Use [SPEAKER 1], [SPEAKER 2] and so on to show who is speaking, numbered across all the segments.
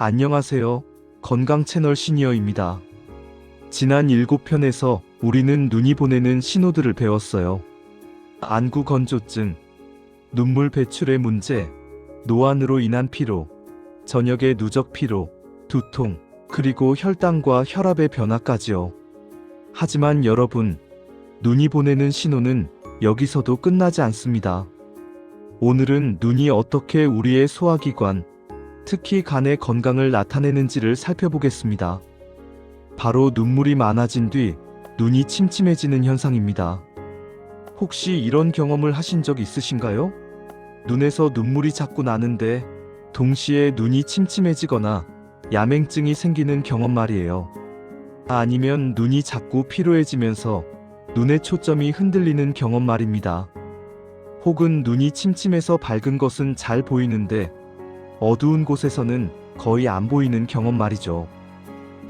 [SPEAKER 1] 안녕하세요. 건강 채널 시니어입니다. 지난 7편에서 우리는 눈이 보내는 신호들을 배웠어요. 안구 건조증, 눈물 배출의 문제, 노안으로 인한 피로, 저녁의 누적 피로, 두통, 그리고 혈당과 혈압의 변화까지요. 하지만 여러분, 눈이 보내는 신호는 여기서도 끝나지 않습니다. 오늘은 눈이 어떻게 우리의 소화기관, 특히 간의 건강을 나타내는지를 살펴보겠습니다. 바로 눈물이 많아진 뒤 눈이 침침해지는 현상입니다. 혹시 이런 경험을 하신 적 있으신가요? 눈에서 눈물이 자꾸 나는데 동시에 눈이 침침해지거나 야맹증이 생기는 경험 말이에요. 아니면 눈이 자꾸 피로해지면서 눈의 초점이 흔들리는 경험 말입니다. 혹은 눈이 침침해서 밝은 것은 잘 보이는데 어두운 곳에서는 거의 안 보이는 경험 말이죠.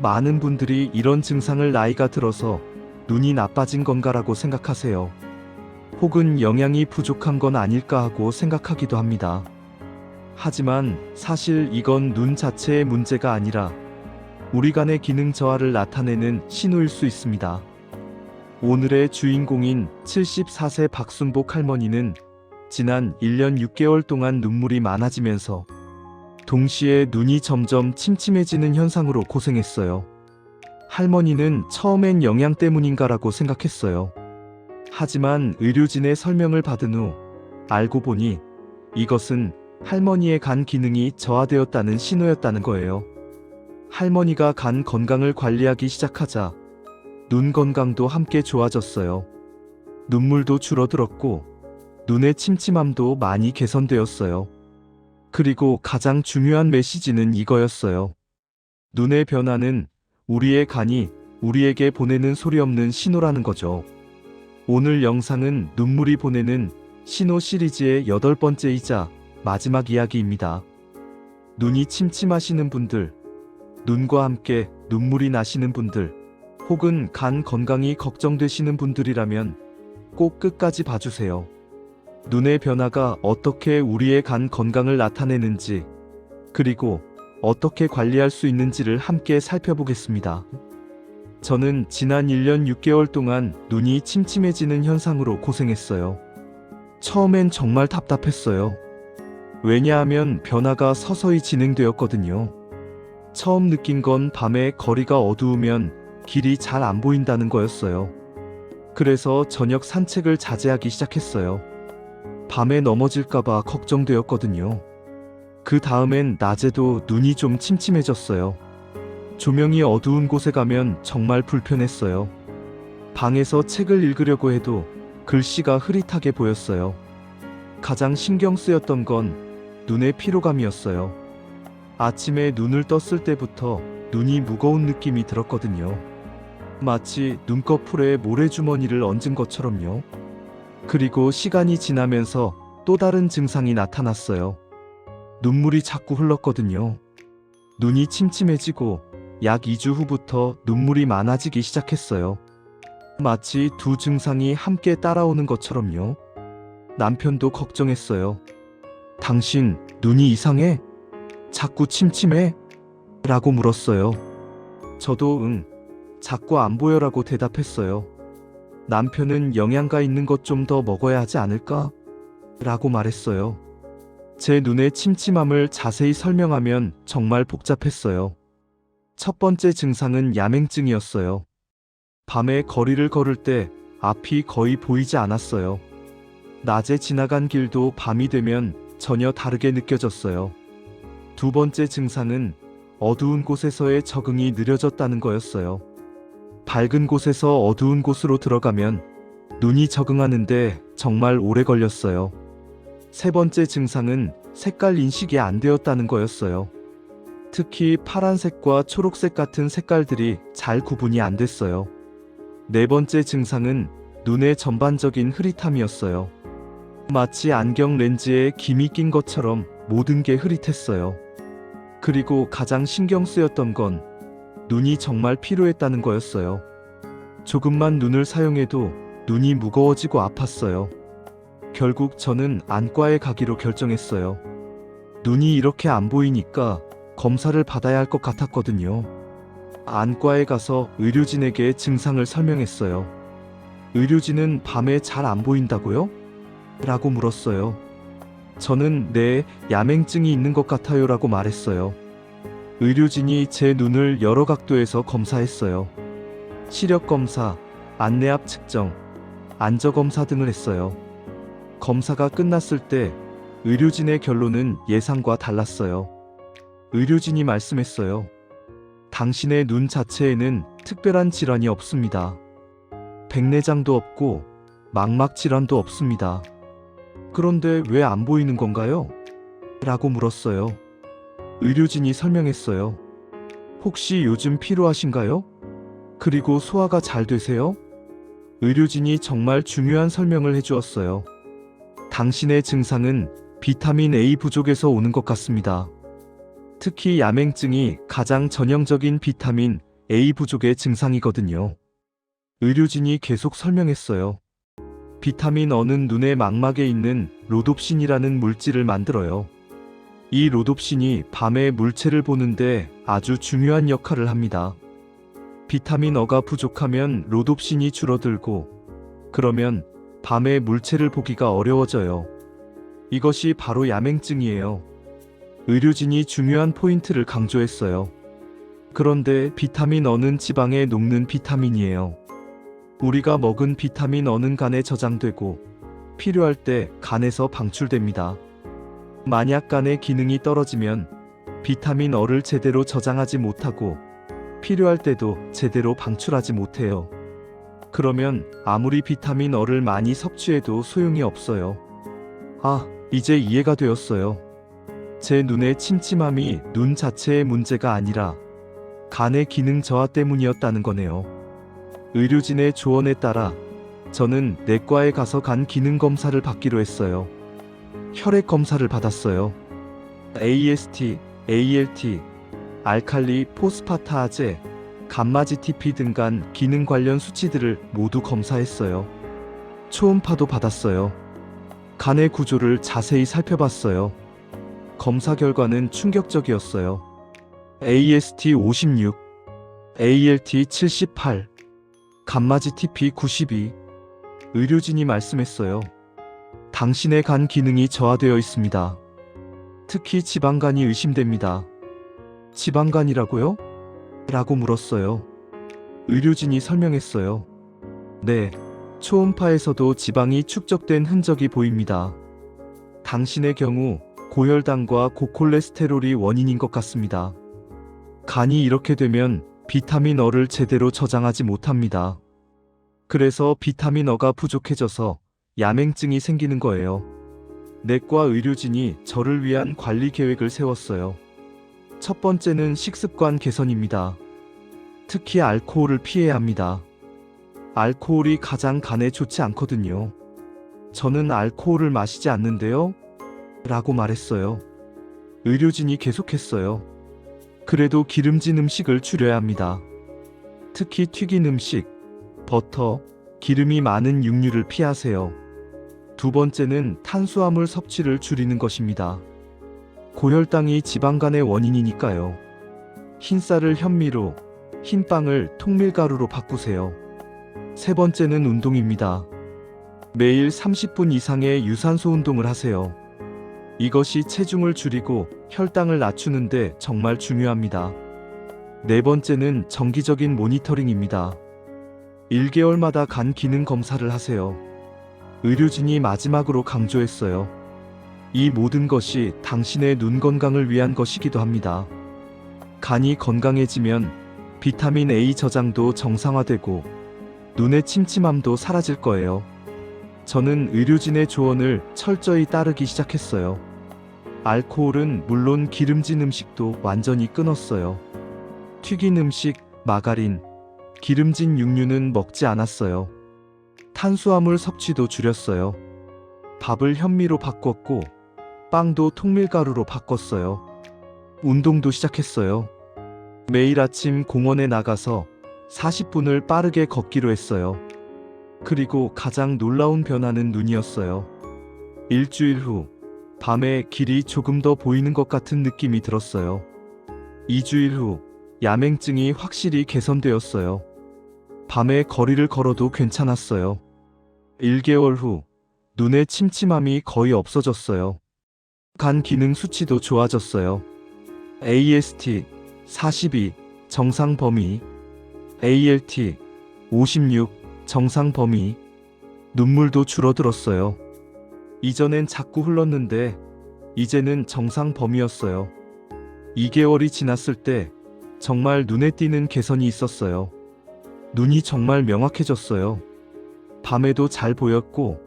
[SPEAKER 1] 많은 분들이 이런 증상을 나이가 들어서 눈이 나빠진 건가라고 생각하세요. 혹은 영양이 부족한 건 아닐까 하고 생각하기도 합니다. 하지만 사실 이건 눈 자체의 문제가 아니라 우리 간의 기능 저하를 나타내는 신호일 수 있습니다. 오늘의 주인공인 74세 박순복 할머니는 지난 1년 6개월 동안 눈물이 많아지면서 동시에 눈이 점점 침침해지는 현상으로 고생했어요. 할머니는 처음엔 영양 때문인가라고 생각했어요. 하지만 의료진의 설명을 받은 후 알고 보니 이것은 할머니의 간 기능이 저하되었다는 신호였다는 거예요. 할머니가 간 건강을 관리하기 시작하자 눈 건강도 함께 좋아졌어요. 눈물도 줄어들었고 눈의 침침함도 많이 개선되었어요. 그리고 가장 중요한 메시지는 이거였어요. 눈의 변화는 우리의 간이 우리에게 보내는 소리 없는 신호라는 거죠. 오늘 영상은 눈물이 보내는 신호 시리즈의 8번째이자 마지막 이야기입니다. 눈이 침침하시는 분들, 눈과 함께 눈물이 나시는 분들, 혹은 간 건강이 걱정되시는 분들이라면 꼭 끝까지 봐주세요. 눈의 변화가 어떻게 우리의 간 건강을 나타내는지, 그리고 어떻게 관리할 수 있는지를 함께 살펴보겠습니다. 저는 지난 1년 6개월 동안 눈이 침침해지는 현상으로 고생했어요. 처음엔 정말 답답했어요. 왜냐하면 변화가 서서히 진행되었거든요. 처음 느낀 건 밤에 거리가 어두우면 길이 잘 안 보인다는 거였어요. 그래서 저녁 산책을 자제하기 시작했어요. 밤에 넘어질까봐 걱정되었거든요. 그 다음엔 낮에도 눈이 좀 침침해졌어요. 조명이 어두운 곳에 가면 정말 불편했어요. 방에서 책을 읽으려고 해도 글씨가 흐릿하게 보였어요. 가장 신경 쓰였던 건 눈의 피로감이었어요. 아침에 눈을 떴을 때부터 눈이 무거운 느낌이 들었거든요. 마치 눈꺼풀에 모래주머니를 얹은 것처럼요. 그리고 시간이 지나면서 또 다른 증상이 나타났어요. 눈물이 자꾸 흘렀거든요. 눈이 침침해지고 약 2주 후부터 눈물이 많아지기 시작했어요. 마치 두 증상이 함께 따라오는 것처럼요. 남편도 걱정했어요. 당신 눈이 이상해? 자꾸 침침해? 라고 물었어요. 저도 자꾸 안 보여라고 대답했어요. 남편은 영양가 있는 것 좀 더 먹어야 하지 않을까? 라고 말했어요. 제 눈의 침침함을 자세히 설명하면 정말 복잡했어요. 첫 번째 증상은 야맹증이었어요. 밤에 거리를 걸을 때 앞이 거의 보이지 않았어요. 낮에 지나간 길도 밤이 되면 전혀 다르게 느껴졌어요. 두 번째 증상은 어두운 곳에서의 적응이 느려졌다는 거였어요. 밝은 곳에서 어두운 곳으로 들어가면 눈이 적응하는데 정말 오래 걸렸어요. 세 번째 증상은 색깔 인식이 안 되었다는 거였어요. 특히 파란색과 초록색 같은 색깔들이 잘 구분이 안 됐어요. 네 번째 증상은 눈의 전반적인 흐릿함이었어요. 마치 안경 렌즈에 김이 낀 것처럼 모든 게 흐릿했어요. 그리고 가장 신경 쓰였던 건 눈이 정말 피로했다는 거였어요. 조금만 눈을 사용해도 눈이 무거워지고 아팠어요. 결국 저는 안과에 가기로 결정했어요. 눈이 이렇게 안 보이니까 검사를 받아야 할 것 같았거든요. 안과에 가서 의료진에게 증상을 설명했어요. 의료진은 밤에 잘 안 보인다고요? 라고 물었어요. 저는 네, 야맹증이 있는 것 같아요 라고 말했어요. 의료진이 제 눈을 여러 각도에서 검사했어요. 시력 검사, 안내압 측정, 안저 검사 등을 했어요. 검사가 끝났을 때 의료진의 결론은 예상과 달랐어요. 의료진이 말씀했어요. 당신의 눈 자체에는 특별한 질환이 없습니다. 백내장도 없고 망막 질환도 없습니다. 그런데 왜 안 보이는 건가요? 라고 물었어요. 의료진이 설명했어요. 혹시 요즘 피로하신가요? 그리고 소화가 잘 되세요? 의료진이 정말 중요한 설명을 해주었어요. 당신의 증상은 비타민 A 부족에서 오는 것 같습니다. 특히 야맹증이 가장 전형적인 비타민 A 부족의 증상이거든요. 의료진이 계속 설명했어요. 비타민 A는 눈의 망막에 있는 로놉신이라는 물질을 만들어요. 이 로놉신이 밤에 물체를 보는데 아주 중요한 역할을 합니다. 비타민 A가 부족하면 로놉신이 줄어들고 그러면 밤에 물체를 보기가 어려워져요. 이것이 바로 야맹증이에요. 의료진이 중요한 포인트를 강조했어요. 그런데 비타민 A는 지방에 녹는 비타민이에요. 우리가 먹은 비타민 A는 간에 저장되고 필요할 때 간에서 방출됩니다. 만약 간의 기능이 떨어지면 비타민 A를 제대로 저장하지 못하고 필요할 때도 제대로 방출하지 못해요. 그러면 아무리 비타민 A를 많이 섭취해도 소용이 없어요. 아, 이제 이해가 되었어요. 제 눈의 침침함이 눈 자체의 문제가 아니라 간의 기능 저하 때문이었다는 거네요. 의료진의 조언에 따라 저는 내과에 가서 간 기능 검사를 받기로 했어요. 혈액 검사를 받았어요. AST, ALT, 알칼리 포스파타아제, 감마지TP 등 간 기능 관련 수치들을 모두 검사했어요. 초음파도 받았어요. 간의 구조를 자세히 살펴봤어요. 검사 결과는 충격적이었어요. AST 56, ALT 78, 감마지TP 92. 의료진이 말씀했어요. 당신의 간 기능이 저하되어 있습니다. 특히 지방간이 의심됩니다. 지방간이라고요? 라고 물었어요. 의료진이 설명했어요. 네, 초음파에서도 지방이 축적된 흔적이 보입니다. 당신의 경우 고혈당과 고콜레스테롤이 원인인 것 같습니다. 간이 이렇게 되면 비타민 A를 제대로 저장하지 못합니다. 그래서 비타민 A가 부족해져서 야맹증이 생기는 거예요. 내과 의료진이 저를 위한 관리 계획을 세웠어요. 첫 번째는 식습관 개선입니다. 특히 알코올을 피해야 합니다. 알코올이 가장 간에 좋지 않거든요. 저는 알코올을 마시지 않는데요? 라고 말했어요. 의료진이 계속했어요. 그래도 기름진 음식을 줄여야 합니다. 특히 튀긴 음식, 버터, 기름이 많은 육류를 피하세요. 두 번째는 탄수화물 섭취를 줄이는 것입니다. 고혈당이 지방간의 원인이니까요. 흰쌀을 현미로, 흰빵을 통밀가루로 바꾸세요. 세 번째는 운동입니다. 매일 30분 이상의 유산소 운동을 하세요. 이것이 체중을 줄이고 혈당을 낮추는데 정말 중요합니다. 네 번째는 정기적인 모니터링입니다. 1개월마다 간 기능 검사를 하세요. 의료진이 마지막으로 강조했어요. 이 모든 것이 당신의 눈 건강을 위한 것이기도 합니다. 간이 건강해지면 비타민 A 저장도 정상화되고 눈의 침침함도 사라질 거예요. 저는 의료진의 조언을 철저히 따르기 시작했어요. 알코올은 물론 기름진 음식도 완전히 끊었어요. 튀긴 음식, 마가린, 기름진 육류는 먹지 않았어요. 탄수화물 섭취도 줄였어요. 밥을 현미로 바꿨고 빵도 통밀가루로 바꿨어요. 운동도 시작했어요. 매일 아침 공원에 나가서 40분을 빠르게 걷기로 했어요. 그리고 가장 놀라운 변화는 눈이었어요. 일주일 후 밤에 길이 조금 더 보이는 것 같은 느낌이 들었어요. 2주일 후 야맹증이 확실히 개선되었어요. 밤에 거리를 걸어도 괜찮았어요. 1개월 후 눈의 침침함이 거의 없어졌어요. 간 기능 수치도 좋아졌어요. AST 42 정상 범위, ALT 56 정상 범위, 눈물도 줄어들었어요. 이전엔 자꾸 흘렀는데 이제는 정상 범위였어요. 2개월이 지났을 때 정말 눈에 띄는 개선이 있었어요. 눈이 정말 명확해졌어요. 밤에도 잘 보였고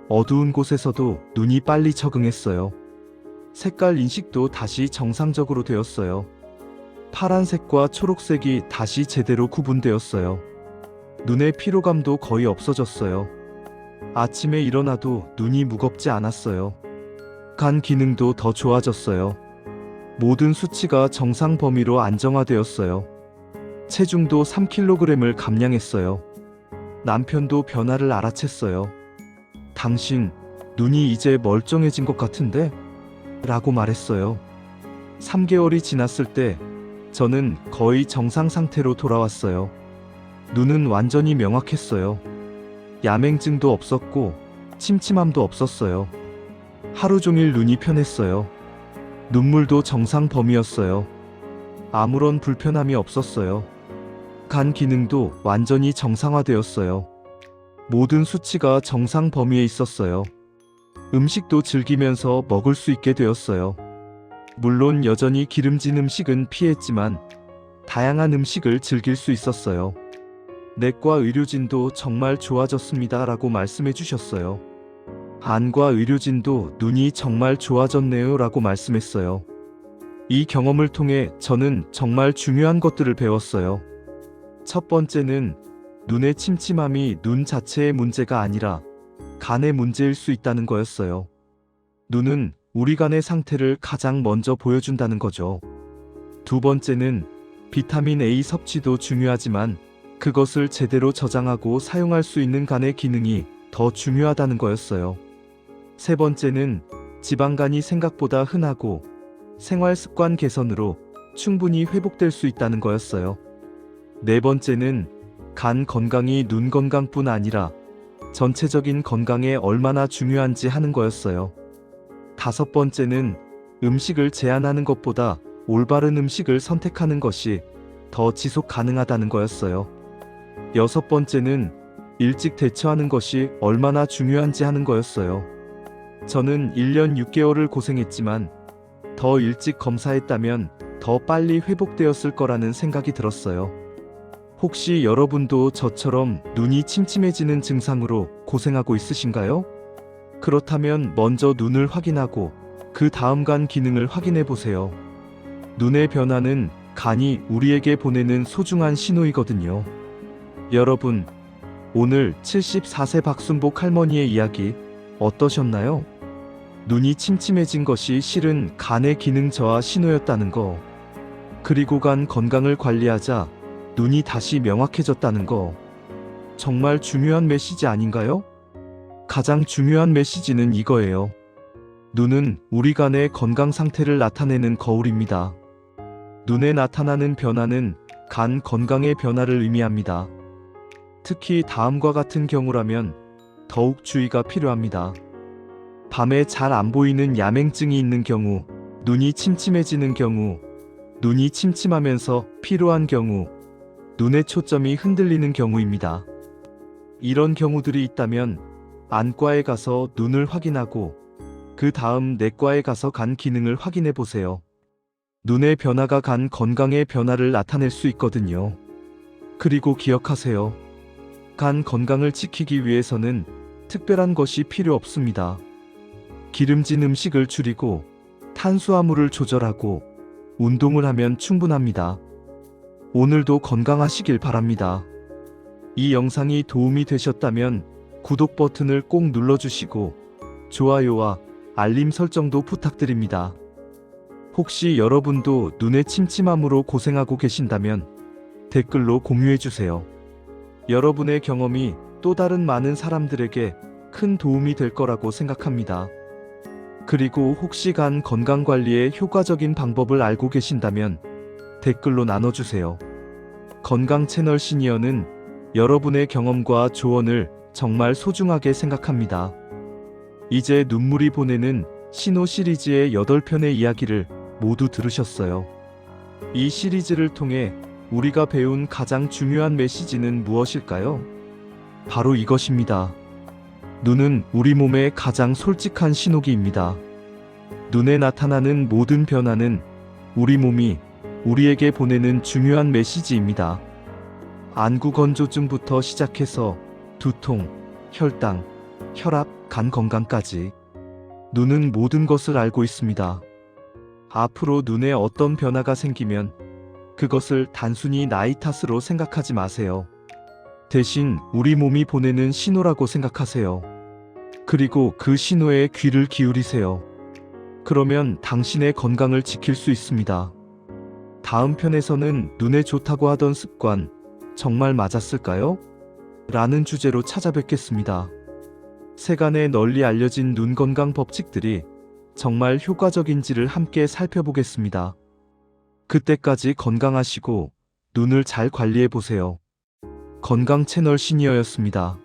[SPEAKER 1] 어두운 곳에서도 눈이 빨리 적응했어요. 색깔 인식도 다시 정상적으로 되었어요. 파란색과 초록색이 다시 제대로 구분되었어요. 눈의 피로감도 거의 없어졌어요. 아침에 일어나도 눈이 무겁지 않았어요. 간 기능도 더 좋아졌어요. 모든 수치가 정상 범위로 안정화되었어요. 체중도 3kg을 감량했어요. 남편도 변화를 알아챘어요. 당신, 눈이 이제 멀쩡해진 것 같은데? 라고 말했어요. 3개월이 지났을 때 저는 거의 정상 상태로 돌아왔어요. 눈은 완전히 명확했어요. 야맹증도 없었고 침침함도 없었어요. 하루 종일 눈이 편했어요. 눈물도 정상 범위였어요. 아무런 불편함이 없었어요. 간 기능도 완전히 정상화되었어요. 모든 수치가 정상 범위에 있었어요. 음식도 즐기면서 먹을 수 있게 되었어요. 물론 여전히 기름진 음식은 피했지만 다양한 음식을 즐길 수 있었어요. 내과 의료진도 정말 좋아졌습니다 라고 말씀해 주셨어요. 안과 의료진도 눈이 정말 좋아졌네요 라고 말씀했어요. 이 경험을 통해 저는 정말 중요한 것들을 배웠어요. 첫 번째는 눈의 침침함이 눈 자체의 문제가 아니라 간의 문제일 수 있다는 거였어요. 눈은 우리 간의 상태를 가장 먼저 보여준다는 거죠. 두 번째는 비타민 A 섭취도 중요하지만 그것을 제대로 저장하고 사용할 수 있는 간의 기능이 더 중요하다는 거였어요. 세 번째는 지방간이 생각보다 흔하고 생활 습관 개선으로 충분히 회복될 수 있다는 거였어요. 네 번째는 간 건강이 눈 건강뿐 아니라 전체적인 건강에 얼마나 중요한지 하는 거였어요. 다섯 번째는 음식을 제한하는 것보다 올바른 음식을 선택하는 것이 더 지속 가능하다는 거였어요. 여섯 번째는 일찍 대처하는 것이 얼마나 중요한지 하는 거였어요. 저는 1년 6개월을 고생했지만 더 일찍 검사했다면 더 빨리 회복되었을 거라는 생각이 들었어요. 혹시 여러분도 저처럼 눈이 침침해지는 증상으로 고생하고 있으신가요? 그렇다면 먼저 눈을 확인하고 그 다음 간 기능을 확인해 보세요. 눈의 변화는 간이 우리에게 보내는 소중한 신호이거든요. 여러분, 오늘 74세 박순복 할머니의 이야기 어떠셨나요? 눈이 침침해진 것이 실은 간의 기능 저하 신호였다는 거. 그리고 간 건강을 관리하자 눈이 다시 명확해졌다는 거. 정말 중요한 메시지 아닌가요? 가장 중요한 메시지는 이거예요. 눈은 우리 간의 건강 상태를 나타내는 거울입니다. 눈에 나타나는 변화는 간 건강의 변화를 의미합니다. 특히 다음과 같은 경우라면 더욱 주의가 필요합니다. 밤에 잘 안 보이는 야맹증이 있는 경우, 눈이 침침해지는 경우, 눈이 침침하면서 피로한 경우, 눈의 초점이 흔들리는 경우입니다. 이런 경우들이 있다면 안과에 가서 눈을 확인하고 그 다음 내과에 가서 간 기능을 확인해 보세요. 눈의 변화가 간 건강의 변화를 나타낼 수 있거든요. 그리고 기억하세요. 간 건강을 지키기 위해서는 특별한 것이 필요 없습니다. 기름진 음식을 줄이고 탄수화물을 조절하고 운동을 하면 충분합니다. 오늘도 건강하시길 바랍니다. 이 영상이 도움이 되셨다면 구독 버튼을 꼭 눌러주시고 좋아요와 알림 설정도 부탁드립니다. 혹시 여러분도 눈의 침침함으로 고생하고 계신다면 댓글로 공유해주세요. 여러분의 경험이 또 다른 많은 사람들에게 큰 도움이 될 거라고 생각합니다. 그리고 혹시 간 건강관리의 효과적인 방법을 알고 계신다면 댓글로 나눠주세요. 건강 채널 시니어는 여러분의 경험과 조언을 정말 소중하게 생각합니다. 이제 눈물이 보내는 신호 시리즈의 8편의 이야기를 모두 들으셨어요. 이 시리즈를 통해 우리가 배운 가장 중요한 메시지는 무엇일까요? 바로 이것입니다. 눈은 우리 몸의 가장 솔직한 신호기입니다. 눈에 나타나는 모든 변화는 우리 몸이 우리에게 보내는 중요한 메시지입니다. 안구 건조증부터 시작해서 두통, 혈당, 혈압, 간 건강까지 눈은 모든 것을 알고 있습니다. 앞으로 눈에 어떤 변화가 생기면 그것을 단순히 나이 탓으로 생각하지 마세요. 대신 우리 몸이 보내는 신호라고 생각하세요. 그리고 그 신호에 귀를 기울이세요. 그러면 당신의 건강을 지킬 수 있습니다. 다음 편에서는 눈에 좋다고 하던 습관, 정말 맞았을까요? 라는 주제로 찾아뵙겠습니다. 세간에 널리 알려진 눈 건강 법칙들이 정말 효과적인지를 함께 살펴보겠습니다. 그때까지 건강하시고 눈을 잘 관리해 보세요. 건강 채널 시니어였습니다.